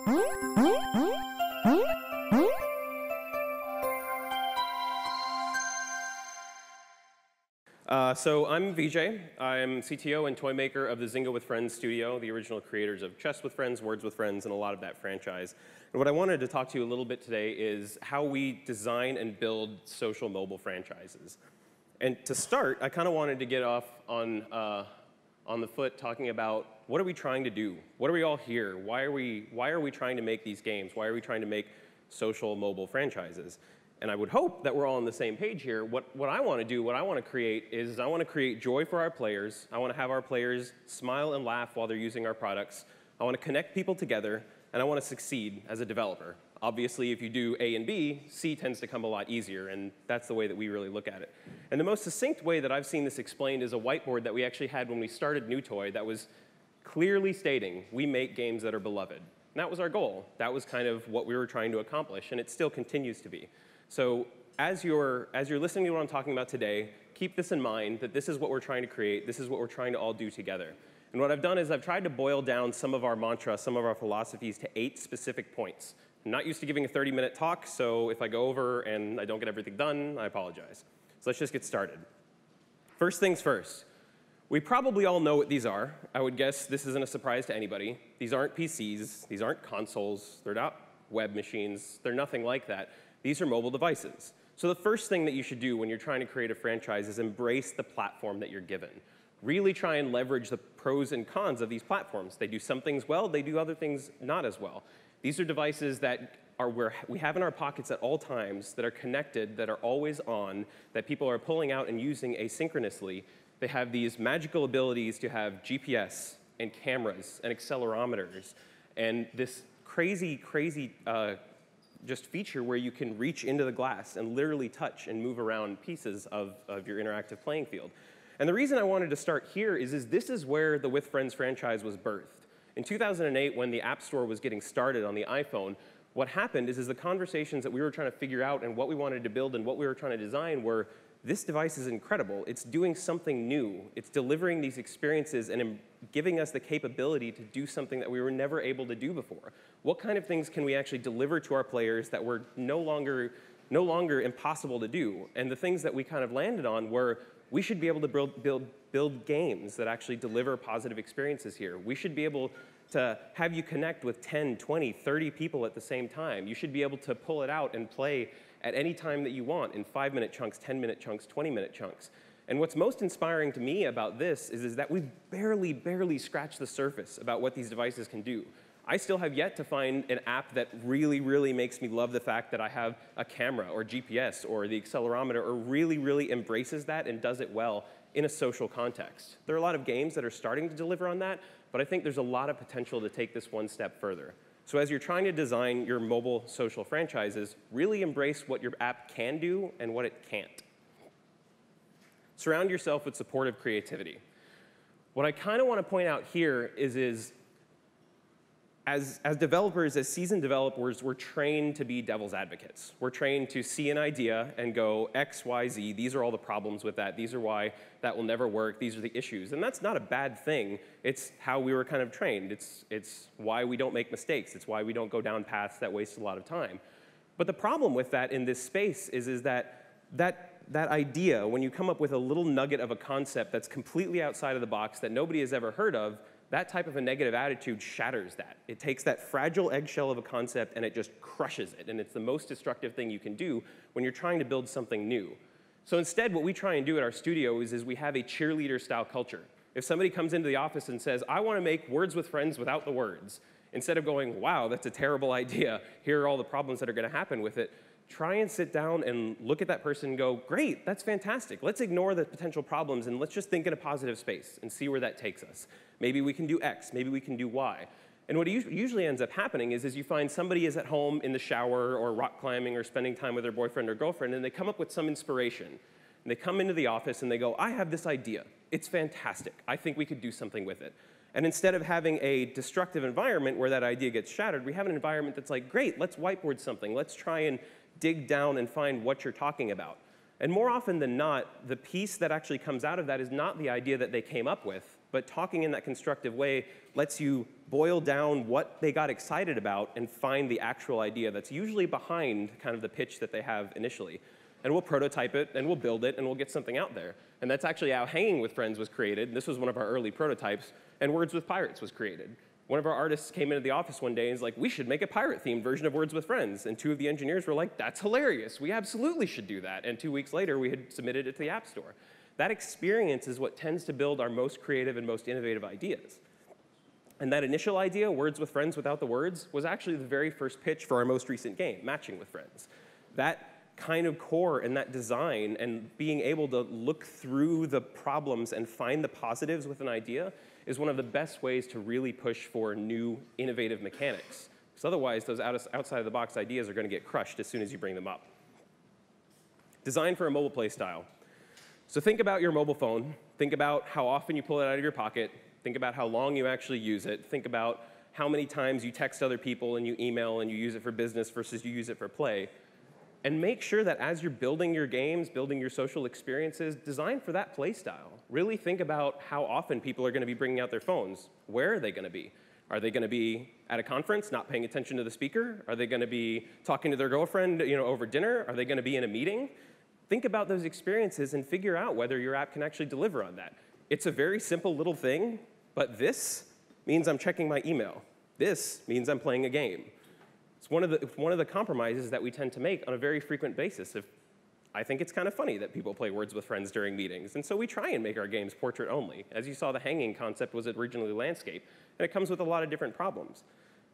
So I'm Vijay. I'm CTO and toy maker of the Zynga With Friends studio, the original creators of Chess with Friends, Words with Friends, and a lot of that franchise. And what I wanted to talk to you a little bit today is how we design and build social mobile franchises. And to start, I kind of wanted to get off on the foot talking about what are we trying to do? What are we all here? Why are we trying to make these games? Why are we trying to make social mobile franchises? And I would hope that we're all on the same page here. What I want to do, what I want to create is I want to create joy for our players. I want to have our players smile and laugh while they're using our products. I want to connect people together, and I want to succeed as a developer. Obviously, if you do A and B, C tends to come a lot easier, and that's the way that we really look at it. And the most succinct way that I've seen this explained is a whiteboard that we actually had when we started New Toy that was clearly stating, we make games that are beloved. And that was our goal. That was kind of what we were trying to accomplish, and it still continues to be. So as you're listening to what I'm talking about today, keep this in mind, that this is what we're trying to create. This is what we're trying to all do together. And what I've done is I've tried to boil down some of our mantras, some of our philosophies to 8 specific points. I'm not used to giving a 30-minute talk, so if I go over and I don't get everything done, I apologize. So let's just get started. First things first. We probably all know what these are. I would guess this isn't a surprise to anybody. These aren't PCs. These aren't consoles. They're not web machines. They're nothing like that. These are mobile devices. So the first thing that you should do when you're trying to create a franchise is embrace the platform that you're given. Really try and leverage the pros and cons of these platforms. They do some things well. They do other things not as well. These are devices that we have in our pockets at all times, that are connected, that are always on, that people are pulling out and using asynchronously. They have these magical abilities to have GPS and cameras and accelerometers and this crazy just feature where you can reach into the glass and literally touch and move around pieces of your interactive playing field. And the reason I wanted to start here is this is where the With Friends franchise was birthed. In 2008, when the App Store was getting started on the iPhone, what happened is the conversations that we were trying to figure out and what we wanted to build and what we were trying to design were, this device is incredible. It's doing something new. It's delivering these experiences and giving us the capability to do something that we were never able to do before. What kind of things can we actually deliver to our players that were no longer impossible to do? And the things that we kind of landed on were, we should be able to build games that actually deliver positive experiences here. We should be able to have you connect with 10, 20, 30 people at the same time. You should be able to pull it out and play at any time that you want in 5-minute chunks, 10-minute chunks, 20-minute chunks. And what's most inspiring to me about this is that we've barely scratched the surface about what these devices can do. I still have yet to find an app that really makes me love the fact that I have a camera or GPS or the accelerometer or really embraces that and does it well in a social context. There are a lot of games that are starting to deliver on that, but I think there's a lot of potential to take this one step further. So as you're trying to design your mobile social franchises, really embrace what your app can do and what it can't. Surround yourself with supportive creativity. What I kind of want to point out here is as developers, as seasoned developers, we're trained to be devil's advocates. We're trained to see an idea and go X, Y, Z. These are all the problems with that. These are why that will never work. These are the issues. And that's not a bad thing. It's how we were kind of trained. It's why we don't make mistakes. It's why we don't go down paths that waste a lot of time. But the problem with that in this space is that idea, when you come up with a little nugget of a concept that's completely outside of the box that nobody has ever heard of, that type of a negative attitude shatters that. It takes that fragile eggshell of a concept and it just crushes it. And it's the most destructive thing you can do when you're trying to build something new. So instead, what we try and do at our studio is we have a cheerleader-style culture. If somebody comes into the office and says, I want to make Words with Friends without the words, instead of going, wow, that's a terrible idea, here are all the problems that are going to happen with it, try and sit down and look at that person and go, great, that's fantastic. Let's ignore the potential problems and let's just think in a positive space and see where that takes us. Maybe we can do X, maybe we can do Y. And what usually ends up happening is you find somebody is at home in the shower or rock climbing or spending time with their boyfriend or girlfriend, and they come up with some inspiration. And they come into the office and they go, I have this idea. It's fantastic. I think we could do something with it. And instead of having a destructive environment where that idea gets shattered, we have an environment that's like, great, let's whiteboard something. Let's try and dig down and find what you're talking about. And more often than not, the piece that actually comes out of that is not the idea that they came up with, but talking in that constructive way lets you boil down what they got excited about and find the actual idea that's usually behind kind of the pitch that they have initially. And we'll prototype it, and we'll build it, and we'll get something out there. And that's actually how Hanging with Friends was created. This was one of our early prototypes, and Words with Pirates was created. One of our artists came into the office one day and was like, we should make a pirate-themed version of Words with Friends. And 2 of the engineers were like, that's hilarious. We absolutely should do that. And 2 weeks later, we had submitted it to the App Store. That experience is what tends to build our most creative and most innovative ideas. And that initial idea, Words with Friends without the words, was actually the very first pitch for our most recent game, Matching with Friends. That kind of core and that design and being able to look through the problems and find the positives with an idea is one of the best ways to really push for new, innovative mechanics. Because otherwise, those outside-of-the-box ideas are going to get crushed as soon as you bring them up. Design for a mobile play style. So think about your mobile phone. Think about how often you pull it out of your pocket. Think about how long you actually use it. Think about how many times you text other people and you email and you use it for business versus you use it for play. And make sure that as you're building your games, building your social experiences, design for that play style. Really think about how often people are going to be bringing out their phones. Where are they going to be? Are they going to be at a conference, not paying attention to the speaker? Are they going to be talking to their girlfriend, over dinner? Are they going to be in a meeting? Think about those experiences and figure out whether your app can actually deliver on that. It's a very simple little thing, but this means I'm checking my email. This means I'm playing a game. It's one of the compromises that we tend to make on a very frequent basis. I think it's kind of funny that people play Words with Friends during meetings, and so we try and make our games portrait only. As you saw, the hanging concept was originally landscape, and it comes with a lot of different problems.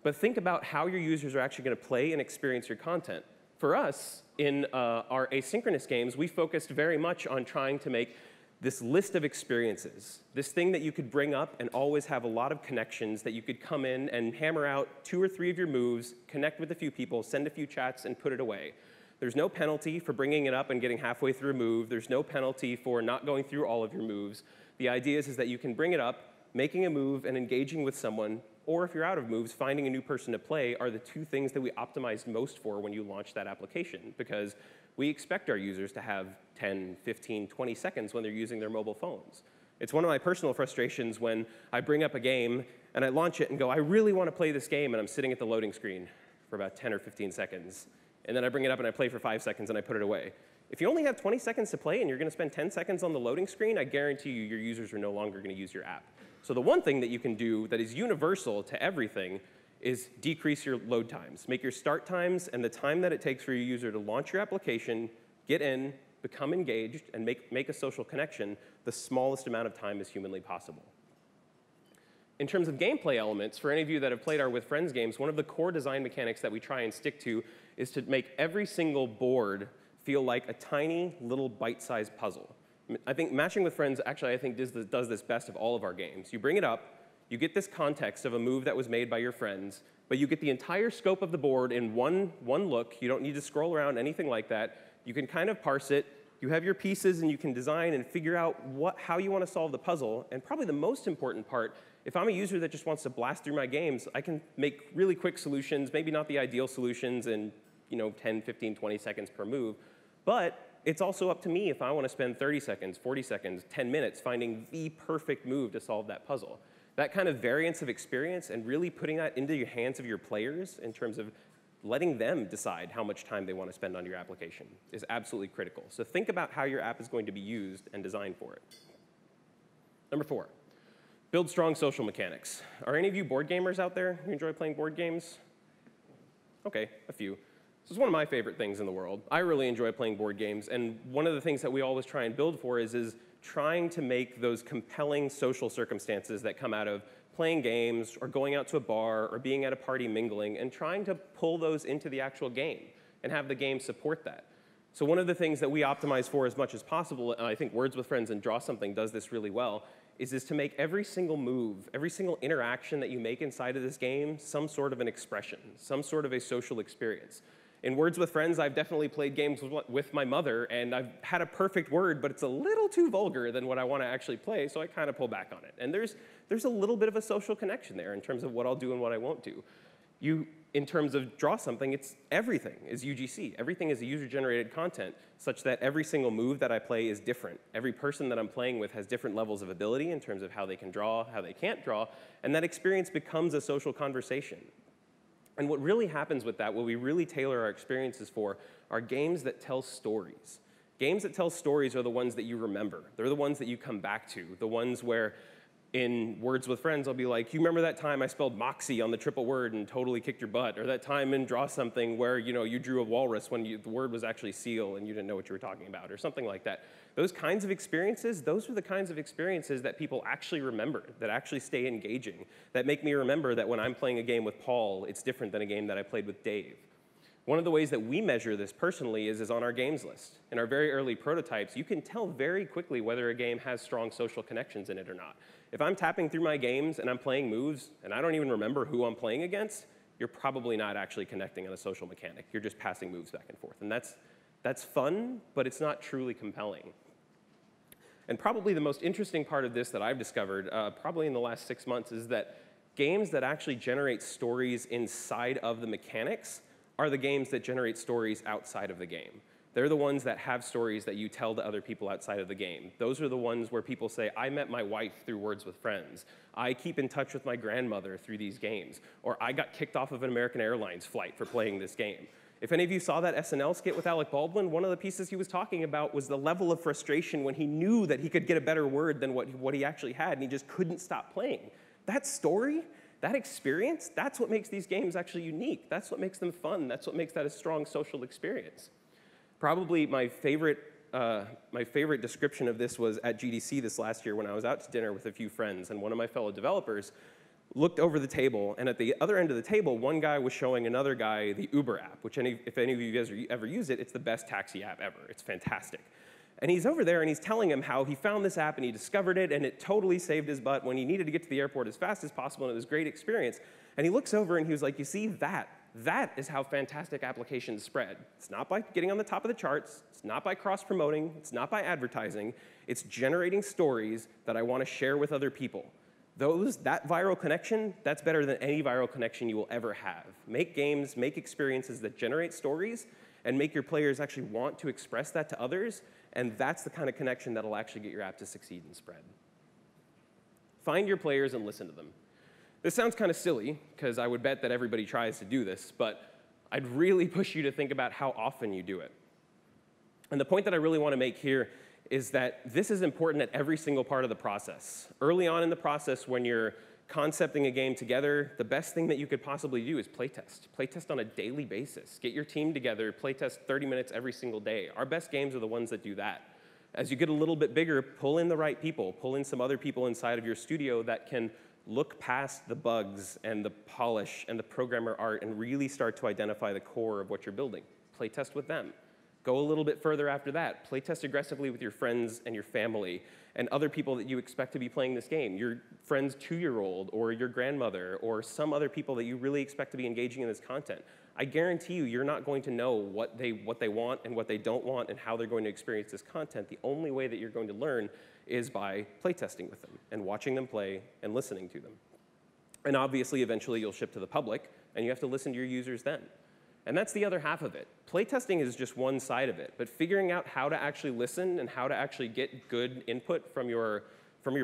But think about how your users are actually going to play and experience your content. For us, in our asynchronous games, we focused very much on trying to make this list of experiences, this thing that you could bring up and always have a lot of connections that you could come in and hammer out 2 or 3 of your moves, connect with a few people, send a few chats, and put it away. There's no penalty for bringing it up and getting halfway through a move. There's no penalty for not going through all of your moves. The idea is that you can bring it up, making a move and engaging with someone, or if you're out of moves, finding a new person to play are the 2 things that we optimized most for when you launch that application, because we expect our users to have 10, 15, 20 seconds when they're using their mobile phones. It's one of my personal frustrations when I bring up a game and I launch it and go, I really want to play this game, and I'm sitting at the loading screen for about 10 or 15 seconds. And then I bring it up and I play for 5 seconds and I put it away. If you only have 20 seconds to play and you're going to spend 10 seconds on the loading screen, I guarantee you your users are no longer going to use your app. So the one thing that you can do that is universal to everything is decrease your load times. Make your start times and the time that it takes for your user to launch your application, get in, become engaged, and make a social connection the smallest amount of time as humanly possible. In terms of gameplay elements, for any of you that have played our With Friends games, one of the core design mechanics that we try and stick to is to make every single board feel like a tiny little bite-sized puzzle. I think Matching with Friends actually, I think, does this best of all of our games. You bring it up, you get this context of a move that was made by your friends, but you get the entire scope of the board in one look. You don't need to scroll around, anything like that. You can kind of parse it. You have your pieces, and you can design and figure out how you want to solve the puzzle. And probably the most important part, if I'm a user that just wants to blast through my games, I can make really quick solutions, maybe not the ideal solutions in 10, 15, 20 seconds per move, but it's also up to me if I want to spend 30 seconds, 40 seconds, 10 minutes finding the perfect move to solve that puzzle. That kind of variance of experience and really putting that into the hands of your players in terms of letting them decide how much time they want to spend on your application is absolutely critical. So think about how your app is going to be used and design for it. Number 4, build strong social mechanics. Are any of you board gamers out there who enjoy playing board games? OK, a few. This is one of my favorite things in the world. I really enjoy playing board games, and one of the things that we always try and build for is trying to make those compelling social circumstances that come out of playing games or going out to a bar or being at a party mingling, and trying to pull those into the actual game and have the game support that. So one of the things that we optimize for as much as possible, and I think Words with Friends and Draw Something does this really well, is to make every single move, every single interaction that you make inside of this game some sort of an expression, some sort of a social experience. In Words with Friends, I've definitely played games with my mother, and I've had a perfect word, but it's a little too vulgar than what I want to actually play, so I kind of pull back on it. And there's a little bit of a social connection there in terms of what I'll do and what I won't do. You in terms of draw something, it's everything is UGC. Everything is user-generated content, such that every single move that I play is different. Every person that I'm playing with has different levels of ability in terms of how they can draw, how they can't draw, and that experience becomes a social conversation. And what really happens with that, what we really tailor our experiences for, are games that tell stories. Games that tell stories are the ones that you remember. They're the ones that you come back to, the ones where in Words with Friends, I'll be like, you remember that time I spelled moxie on the triple word and totally kicked your butt? Or that time in Draw Something where you drew a walrus when the word was actually seal and you didn't know what you were talking about, or something like that. Those kinds of experiences, those are the kinds of experiences that people actually remember, that actually stay engaging, that make me remember that when I'm playing a game with Paul, it's different than a game that I played with Dave. One of the ways that we measure this personally is on our games list. In our very early prototypes, you can tell very quickly whether a game has strong social connections in it or not. If I'm tapping through my games and I'm playing moves and I don't even remember who I'm playing against, you're probably not actually connecting on a social mechanic. You're just passing moves back and forth. And that's fun, but it's not truly compelling. And probably the most interesting part of this that I've discovered, probably in the last 6 months, is that games that actually generate stories inside of the mechanics are the games that generate stories outside of the game. They're the ones that have stories that you tell to other people outside of the game. Those are the ones where people say, I met my wife through Words with Friends. I keep in touch with my grandmother through these games. Or I got kicked off of an American Airlines flight for playing this game. If any of you saw that SNL skit with Alec Baldwin, one of the pieces he was talking about was the level of frustration when he knew that he could get a better word than what he actually had, and he just couldn't stop playing. That story, that experience, that's what makes these games actually unique. That's what makes them fun. That's what makes that a strong social experience. Probably my favorite description of this was at GDC this last year when I was out to dinner with a few friends, and one of my fellow developers looked over the table, and at the other end of the table, one guy was showing another guy the Uber app, which if any of you guys ever use it, it's the best taxi app ever. It's fantastic. And he's over there, and he's telling him how he found this app, and he discovered it, and it totally saved his butt when he needed to get to the airport as fast as possible, and it was a great experience. And he looks over, and he was like, you see, that is how fantastic applications spread. It's not by getting on the top of the charts. It's not by cross-promoting. It's not by advertising. It's generating stories that I want to share with other people. That viral connection, that's better than any viral connection you will ever have. Make games, make experiences that generate stories, and make your players actually want to express that to others, and that's the kind of connection that'll actually get your app to succeed and spread. Find your players and listen to them. This sounds kind of silly, because I would bet that everybody tries to do this, but I'd really push you to think about how often you do it. And the point that I really want to make here is that this is important at every single part of the process. Early on in the process, when you're concepting a game together, the best thing that you could possibly do is playtest. Playtest on a daily basis. Get your team together, playtest 30 minutes every single day. Our best games are the ones that do that. As you get a little bit bigger, pull in the right people. Pull in some other people inside of your studio that can look past the bugs and the polish and the programmer art and really start to identify the core of what you're building. Playtest with them. Go a little bit further after that. Playtest aggressively with your friends and your family and other people that you expect to be playing this game. Your friend's 2-year-old or your grandmother or some other people that you really expect to be engaging in this content. I guarantee you're not going to know what they want and what they don't want and how they're going to experience this content. The only way that you're going to learn is by playtesting with them and watching them play and listening to them. And obviously, eventually, you'll ship to the public, and you have to listen to your users then. And that's the other half of it. Playtesting is just one side of it, but figuring out how to actually listen and how to actually get good input from your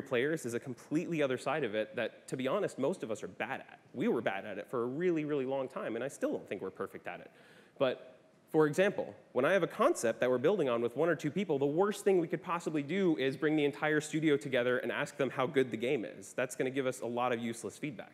players is a completely other side of it that, to be honest, most of us are bad at. We were bad at it for a really, really long time, and I still don't think we're perfect at it. But for example, when I have a concept that we're building on with 1 or 2 people, the worst thing we could possibly do is bring the entire studio together and ask them how good the game is. That's going to give us a lot of useless feedback.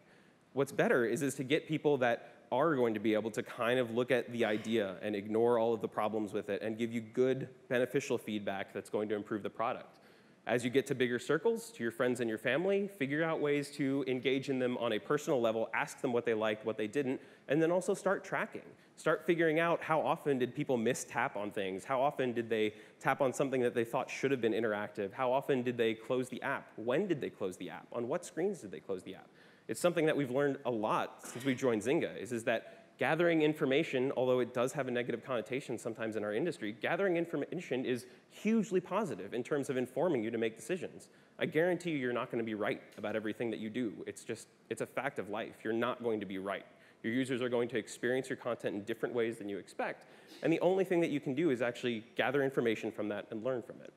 What's better is to get people that are going to be able to kind of look at the idea and ignore all of the problems with it and give you good, beneficial feedback that's going to improve the product. As you get to bigger circles, to your friends and your family, figure out ways to engage in them on a personal level, ask them what they liked, what they didn't, and then also start tracking. Start figuring out how often did people mistap on things? How often did they tap on something that they thought should have been interactive? How often did they close the app? When did they close the app? On what screens did they close the app? It's something that we've learned a lot since we joined Zynga, is that gathering information, although it does have a negative connotation sometimes in our industry, gathering information is hugely positive in terms of informing you to make decisions. I guarantee you're not going to be right about everything that you do. It's a fact of life. You're not going to be right. Your users are going to experience your content in different ways than you expect. And the only thing that you can do is actually gather information from that and learn from it.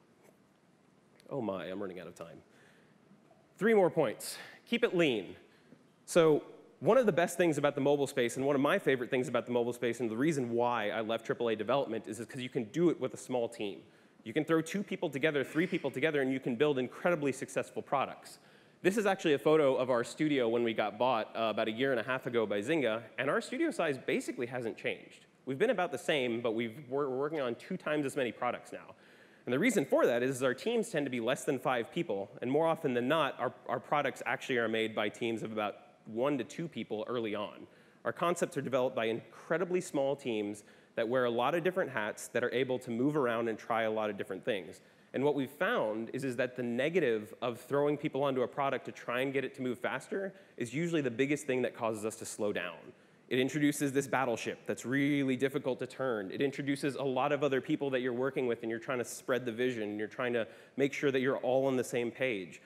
Oh my, I'm running out of time. 3 more points. Keep it lean. So one of the best things about the mobile space, and one of my favorite things about the mobile space, and the reason why I left AAA development, is because you can do it with a small team. You can throw 2 people together, 3 people together, and you can build incredibly successful products. This is actually a photo of our studio when we got bought about 1.5 years ago by Zynga, and our studio size basically hasn't changed. We've been about the same, but we're working on 2 times as many products now. And the reason for that is our teams tend to be less than 5 people, and more often than not, our products actually are made by teams of about 1 to 2 people early on. Our concepts are developed by incredibly small teams that wear a lot of different hats, that are able to move around and try a lot of different things. And what we've found is that the negative of throwing people onto a product to try and get it to move faster is usually the biggest thing that causes us to slow down. It introduces this battleship that's really difficult to turn. It introduces a lot of other people that you're working with, and you're trying to spread the vision, and you're trying to make sure that you're all on the same page.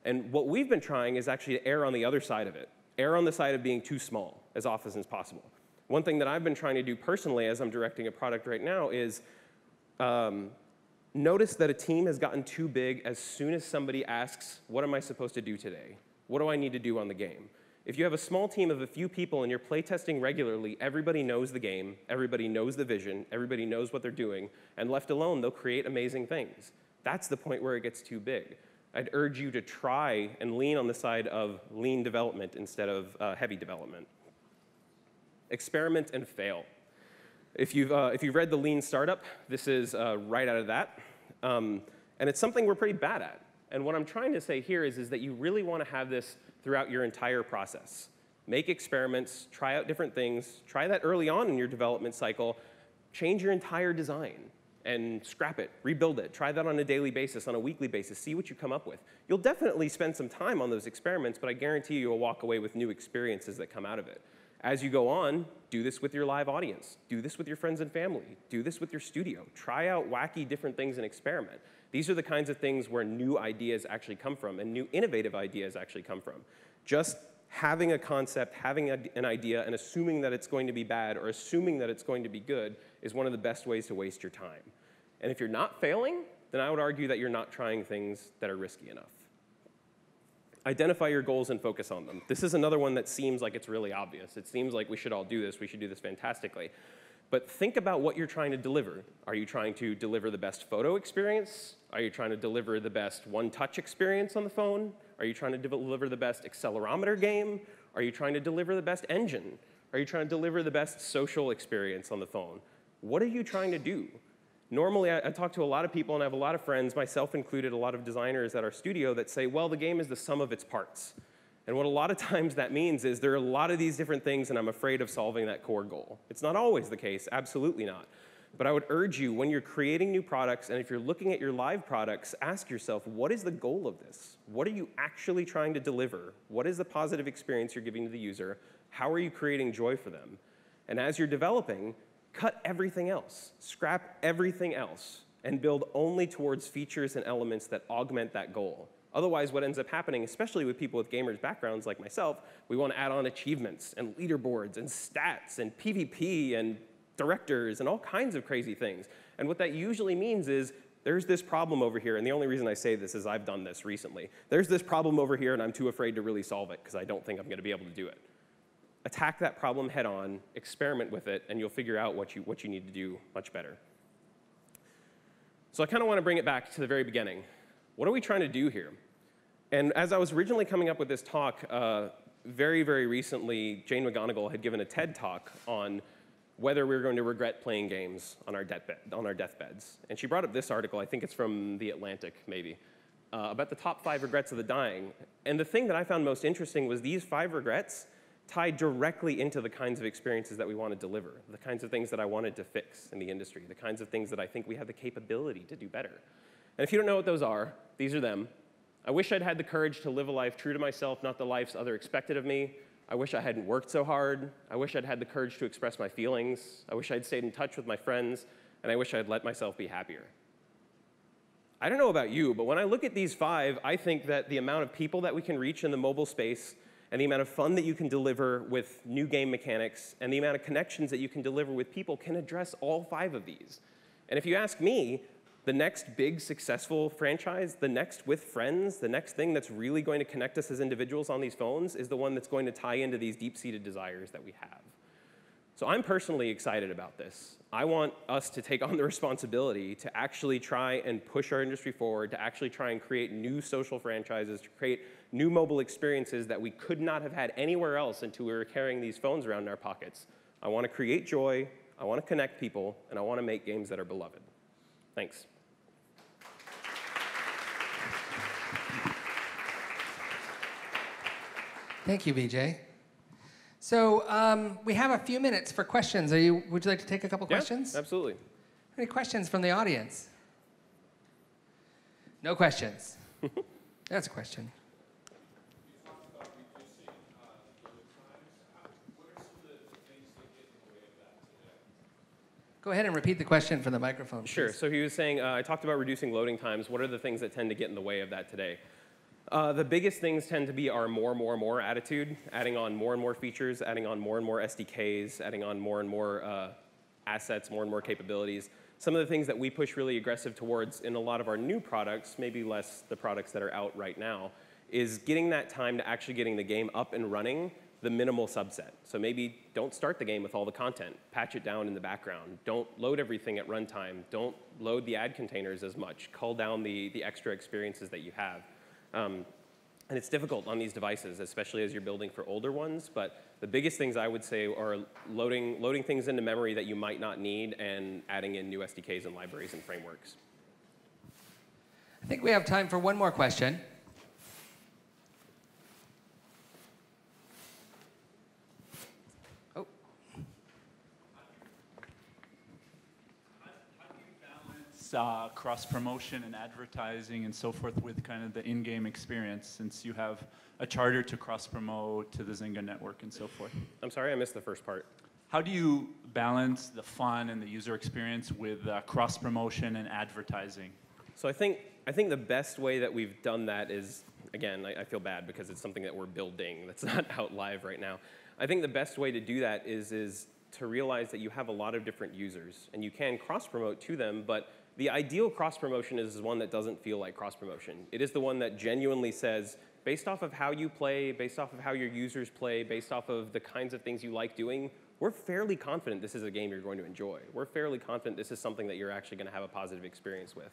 And what we've been trying is actually to err on the other side of it, err on the side of being too small as often as possible. One thing that I've been trying to do personally as I'm directing a product right now is notice that a team has gotten too big as soon as somebody asks, what am I supposed to do today? What do I need to do on the game? If you have a small team of a few people and you're playtesting regularly, everybody knows the game, everybody knows the vision, everybody knows what they're doing, and left alone, they'll create amazing things. That's the point where it gets too big. I'd urge you to try and lean on the side of lean development instead of heavy development. Experiment and fail. If you've read The Lean Startup, this is right out of that. And it's something we're pretty bad at. And what I'm trying to say here is that you really want to have this throughout your entire process. Make experiments, try out different things, try that early on in your development cycle, change your entire design, and scrap it, rebuild it. Try that on a daily basis, on a weekly basis, see what you come up with. You'll definitely spend some time on those experiments, but I guarantee you'll walk away with new experiences that come out of it. As you go on, do this with your live audience. Do this with your friends and family. Do this with your studio. Try out wacky different things and experiment. These are the kinds of things where new ideas actually come from and new innovative ideas actually come from. Just having a concept, having an idea, and assuming that it's going to be bad or assuming that it's going to be good is one of the best ways to waste your time. And if you're not failing, then I would argue that you're not trying things that are risky enough. Identify your goals and focus on them. This is another one that seems like it's really obvious. It seems like we should all do this. We should do this fantastically. But think about what you're trying to deliver. Are you trying to deliver the best photo experience? Are you trying to deliver the best one-touch experience on the phone? Are you trying to deliver the best accelerometer game? Are you trying to deliver the best engine? Are you trying to deliver the best social experience on the phone? What are you trying to do? Normally, I talk to a lot of people, and I have a lot of friends, myself included, a lot of designers at our studio that say, well, the game is the sum of its parts. And what a lot of times that means is there are a lot of these different things, and I'm afraid of solving that core goal. It's not always the case, absolutely not. But I would urge you, when you're creating new products, and if you're looking at your live products, ask yourself, what is the goal of this? What are you actually trying to deliver? What is the positive experience you're giving to the user? How are you creating joy for them? And as you're developing, cut everything else, scrap everything else, and build only towards features and elements that augment that goal. Otherwise, what ends up happening, especially with people with gamers backgrounds like myself, we want to add on achievements and leaderboards and stats and PvP and directors and all kinds of crazy things. And what that usually means is there's this problem over here, and the only reason I say this is I've done this recently. There's this problem over here, and I'm too afraid to really solve it because I don't think I'm going to be able to do it. Attack that problem head on, experiment with it, and you'll figure out what you need to do much better. So I kind of want to bring it back to the very beginning. What are we trying to do here? And as I was originally coming up with this talk, very, very recently, Jane McGonigal had given a TED talk on whether we were going to regret playing games on our deathbeds. And she brought up this article, I think it's from The Atlantic, maybe, about the top 5 regrets of the dying. And the thing that I found most interesting was these 5 regrets tied directly into the kinds of experiences that we want to deliver, the kinds of things that I wanted to fix in the industry, the kinds of things that I think we have the capability to do better. And if you don't know what those are, these are them. I wish I'd had the courage to live a life true to myself, not the lives others expected of me. I wish I hadn't worked so hard. I wish I'd had the courage to express my feelings. I wish I'd stayed in touch with my friends. And I wish I'd let myself be happier. I don't know about you, but when I look at these 5, I think that the amount of people that we can reach in the mobile space and the amount of fun that you can deliver with new game mechanics, and the amount of connections that you can deliver with people can address all 5 of these. And if you ask me, the next big successful franchise, the next with friends, the next thing that's really going to connect us as individuals on these phones is the one that's going to tie into these deep-seated desires that we have. So I'm personally excited about this. I want us to take on the responsibility to actually try and push our industry forward, to actually try and create new social franchises, to create new mobile experiences that we could not have had anywhere else until we were carrying these phones around in our pockets. I want to create joy, I want to connect people, and I want to make games that are beloved. Thanks. Thank you, Vijay. So we have a few minutes for questions. Would you like to take a couple questions? Yeah, absolutely. Any questions from the audience? No questions. That's a question. You talked about reducing load times. What are some of the things that get in the way of that today? Go ahead and repeat the question for the microphone, Sure. please. So he was saying, I talked about reducing loading times. What are the things that tend to get in the way of that today? The biggest things tend to be our more attitude, adding on more and more features, adding on more and more SDKs, adding on more and more assets, more and more capabilities. Some of the things that we push really aggressive towards in a lot of our new products, maybe less the products that are out right now, is getting that time to actually getting the game up and running, the minimal subset. So maybe don't start the game with all the content. Patch it down in the background. Don't load everything at runtime. Don't load the ad containers as much. Cull down the extra experiences that you have. And it's difficult on these devices, especially as you're building for older ones. But the biggest things I would say are loading things into memory that you might not need and adding in new SDKs and libraries and frameworks. I think we have time for one more question. Oh. How do you balance cross-promotion and advertising and so forth with kind of the in-game experience, since you have a charter to cross-promote to the Zynga network and so forth? I'm sorry, I missed the first part. How do you balance the fun and the user experience with cross-promotion and advertising? So I think the best way that we've done that is, again, I feel bad because it's something that we're building that's not out live right now. I think the best way to do that is to realize that you have a lot of different users, and you can cross-promote to them, but the ideal cross-promotion is one that doesn't feel like cross-promotion. It is the one that genuinely says, based off of how you play, based off of how your users play, based off of the kinds of things you like doing, we're fairly confident this is a game you're going to enjoy. We're fairly confident this is something that you're actually going to have a positive experience with.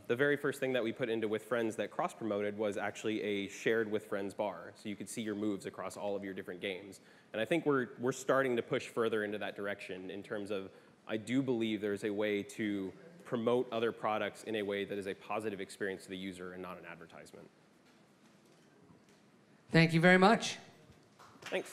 The very first thing that we put into With Friends that cross-promoted was actually a shared With Friends bar, so you could see your moves across all of your different games. And I think we're starting to push further into that direction in terms of, I do believe there's a way to promote other products in a way that is a positive experience to the user and not an advertisement. Thank you very much. Thanks.